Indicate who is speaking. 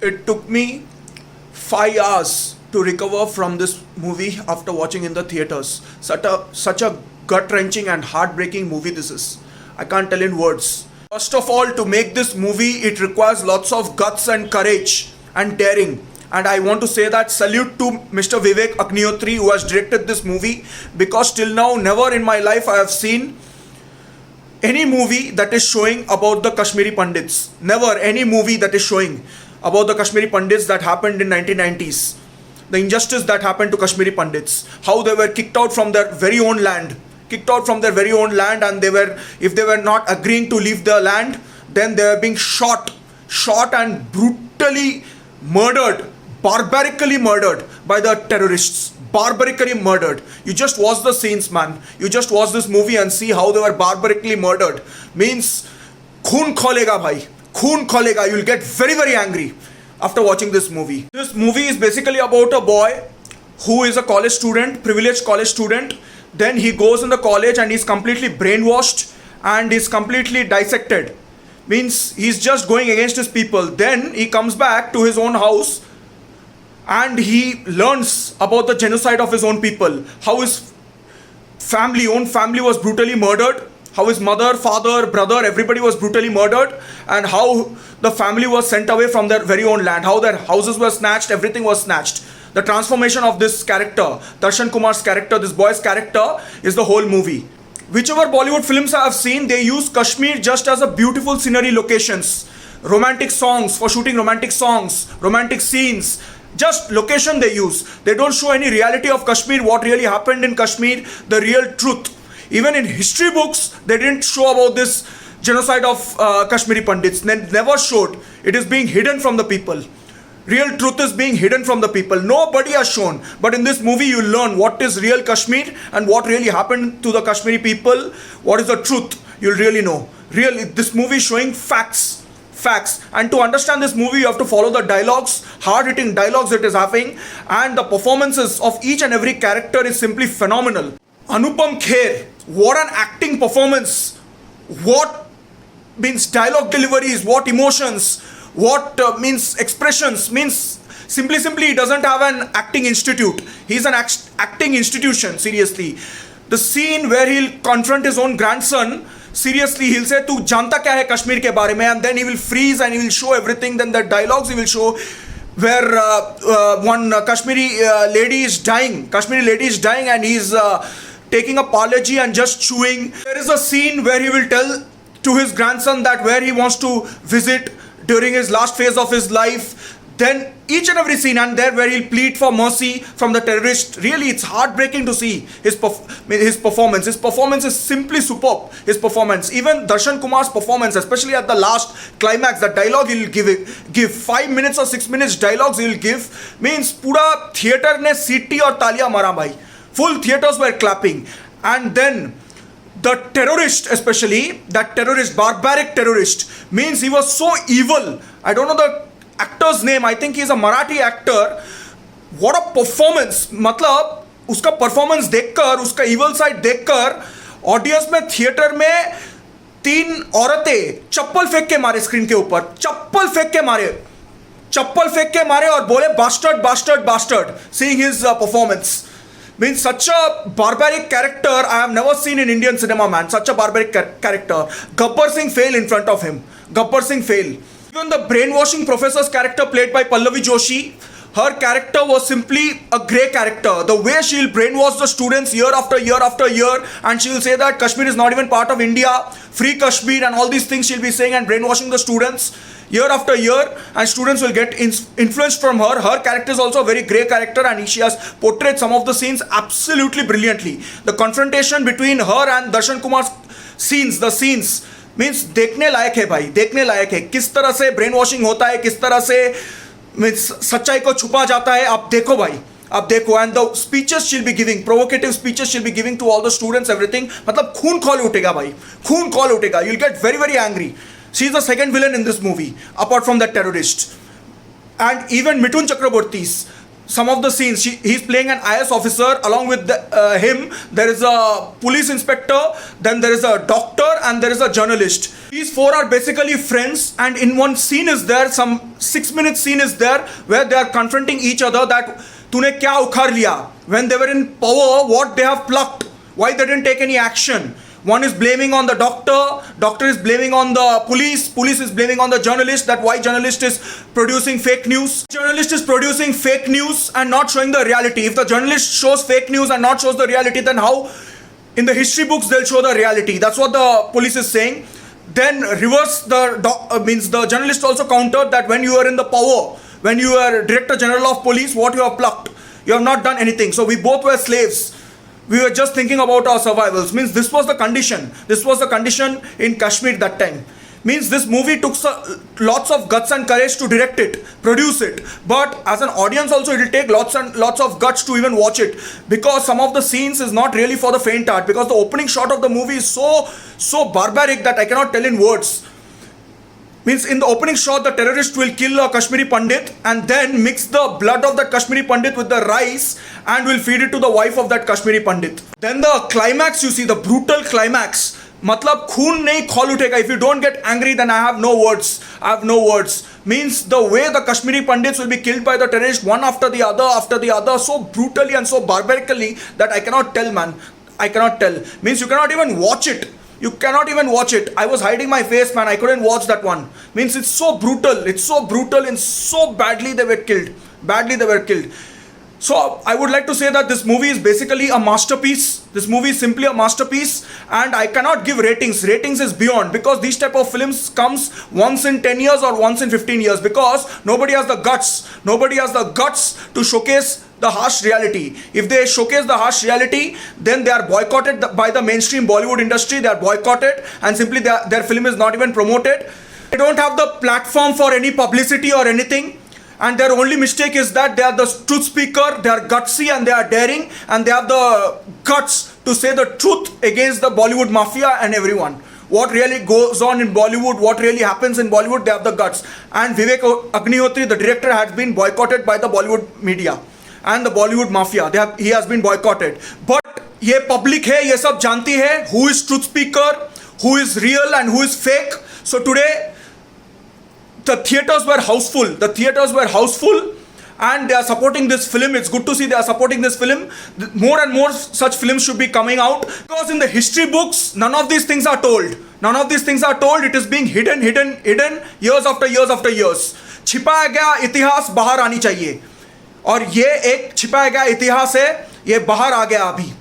Speaker 1: It took me 5 hours to recover from this movie after watching in the theaters. Such a gut wrenching and heartbreaking movie this is. I can't tell in words. First of all, to make this movie, it requires lots of guts and courage and daring. And I want to say that salute to Mr. Vivek Agnihotri who has directed this movie, because till now, never in my life I have seen any movie that is showing about the Kashmiri Pandits. Never any movie that is showing about the Kashmiri Pandits that happened in 1990s. The injustice that happened to Kashmiri Pandits. How they were kicked out from their very own land. And if they were not agreeing to leave the land, then they were being shot and brutally murdered, barbarically murdered by the terrorists. Barbarically murdered. You just watch the scenes, man. You just watch this movie and see how they were barbarically murdered. Means, khoon kholega bhai. Khoon kholega. You'll get very, very angry after watching this movie. This movie is basically about a boy who is a college student, privileged college student. Then he goes in the college and he's completely brainwashed and is completely dissected. Means he's just going against his people. Then he comes back to his own house and he learns about the genocide of his own people. How his own family was brutally murdered. How his mother, father, brother, everybody was brutally murdered. And how the family was sent away from their very own land. How their houses were snatched, everything was snatched. The transformation of this character, Darshan Kumar's character, this boy's character, is the whole movie. Whichever Bollywood films I have seen, they use Kashmir just as a beautiful scenery locations. Romantic songs, for shooting romantic songs, romantic scenes. Just location they use. They don't show any reality of Kashmir, what really happened in Kashmir, the real truth. Even in history books, they didn't show about this genocide of Kashmiri Pandits. They never showed. It is being hidden from the people. Real truth is being hidden from the people. Nobody has shown. But in this movie, you learn what is real Kashmir and what really happened to the Kashmiri people. What is the truth? You'll really know. Really, this movie is showing facts. And to understand this movie, you have to follow the dialogues, hard-hitting dialogues it is having, and the performances of each and every character is simply phenomenal. Anupam Kher, what an acting performance! What means dialogue deliveries, what emotions, what means expressions, means simply he doesn't have an acting institute. He's an acting institution, seriously. The scene where he'll confront his own grandson, seriously, he'll say, "Tu janta kya hai Kashmir ke bare mein?" And then he will freeze and he will show everything. Then the dialogues he will show where one Kashmiri lady is dying and he's taking a parle-G and just chewing. There is a scene where he will tell to his grandson that where he wants to visit during his last phase of his life. Then each and every scene, and there where he'll plead for mercy from the terrorist. Really, it's heartbreaking to see his performance. His performance is simply superb. His performance, even Darshan Kumar's performance, especially at the last climax, the dialogue he'll give 5 minutes or 6 minutes dialogues he'll give, means pura theater ne seeti aur taaliyan mara bhai. Full theaters were clapping. And then the terrorist, especially that terrorist, barbaric terrorist, means he was so evil. I don't know the actor's name. I think he's a Marathi actor. What a performance! मतलब उसका performance देखकर, उसका evil side देखकर, audience में theater में 3 औरतें चप्पल फेंक के मारे स्क्रीन के ऊपर, चप्पल फेंक के मारे और बोले bastard, seeing his performance. Means such a barbaric character I have never seen in Indian cinema, man. Such a barbaric character. Gabbar Singh fail in front of him. Even the brainwashing professor's character played by Pallavi Joshi, her character was simply a grey character. The way she'll brainwash the students year after year, and she'll say that Kashmir is not even part of India, free Kashmir and all these things she'll be saying and brainwashing the students year after year, and students will get influenced from her. Her character is also a very grey character, and she has portrayed some of the scenes absolutely brilliantly. The confrontation between her and Darshan Kumar's the scenes means देखने लायक है भाई, देखने लायक है. किस तरह से brain washing होता है, किस तरह से मीन्स सच्चाई को छुपा जाता है, आप देखो भाई, आप देखो. And the speeches she'll be giving, provocative speeches she'll be giving to all the students, everything. मतलब खून खौल उठेगा भाई, खून खौल उठेगा. You'll get very, very angry. She is the second villain in this movie, apart from that terrorist. And even Mithun Chakraborty's some of the scenes. He's playing an IS officer. Along with him, there is a police inspector, then there is a doctor, and there is a journalist. These four are basically friends, and in one scene is there, some 6-minute scene is there, where they are confronting each other that तूने क्या उखाड़ लिया? When they were in power, what they have plucked? Why they didn't take any action? One is blaming on the doctor is blaming on the police is blaming on the journalist, that why journalist is producing fake news. Journalist is producing fake news and not showing the reality. If the journalist shows fake news and not shows the reality, then how in the history books they'll show the reality? That's what the police is saying. Then reverse means the journalist also countered that when you are in the power, when you are Director General of Police, what you have plucked? You have not done anything. So we both were slaves. We were just thinking about our survivals. Means this was the condition. This was the condition in Kashmir that time. Means this movie took lots of guts and courage to direct it, produce it. But as an audience also, it will take lots and lots of guts to even watch it. Because some of the scenes is not really for the faint heart. Because the opening shot of the movie is so barbaric that I cannot tell in words. Means in the opening shot, the terrorist will kill a Kashmiri Pandit and then mix the blood of that Kashmiri Pandit with the rice and will feed it to the wife of that Kashmiri Pandit. Then the climax, you see, the brutal climax. Matlab खून नहीं खौल उठेगा. If you don't get angry, then I have no words. I have no words. Means the way the Kashmiri Pandits will be killed by the terrorists one after the other, so brutally and so barbarically that I cannot tell, man. I cannot tell. Means you cannot even watch it. You cannot even watch it. I was hiding my face, man. I couldn't watch that one. Means it's so brutal. It's so brutal and so badly they were killed. Badly they were killed. So I would like to say that this movie is basically a masterpiece. This movie is simply a masterpiece, and I cannot give ratings. Ratings is beyond, because these type of films comes once in 10 years or once in 15 years, because nobody has the guts. Nobody has the guts to showcase the harsh reality. If they showcase the harsh reality, then they are boycotted by the mainstream Bollywood industry. They are boycotted, and simply their film is not even promoted. They don't have the platform for any publicity or anything. And their only mistake is that they are the truth speaker, they are gutsy and they are daring, and they have the guts to say the truth against the Bollywood mafia and everyone. What really goes on in Bollywood, what really happens in Bollywood, they have the guts. And Vivek Agnihotri, the director, has been boycotted by the Bollywood media and the Bollywood mafia. He has been boycotted. But ये public है, ये सब जानती है who is truth speaker, who is real and who is fake. So today, the theaters were houseful. The theaters were houseful, and they are supporting this film. It's good to see they are supporting this film. More and more such films should be coming out, because in the history books, none of these things are told. None of these things are told. It is being hidden years after years after years. छिपाया गया इतिहास बाहर आनी चाहिए, और ये एक छिपाया गया इतिहास है, ये बाहर आ गया अभी.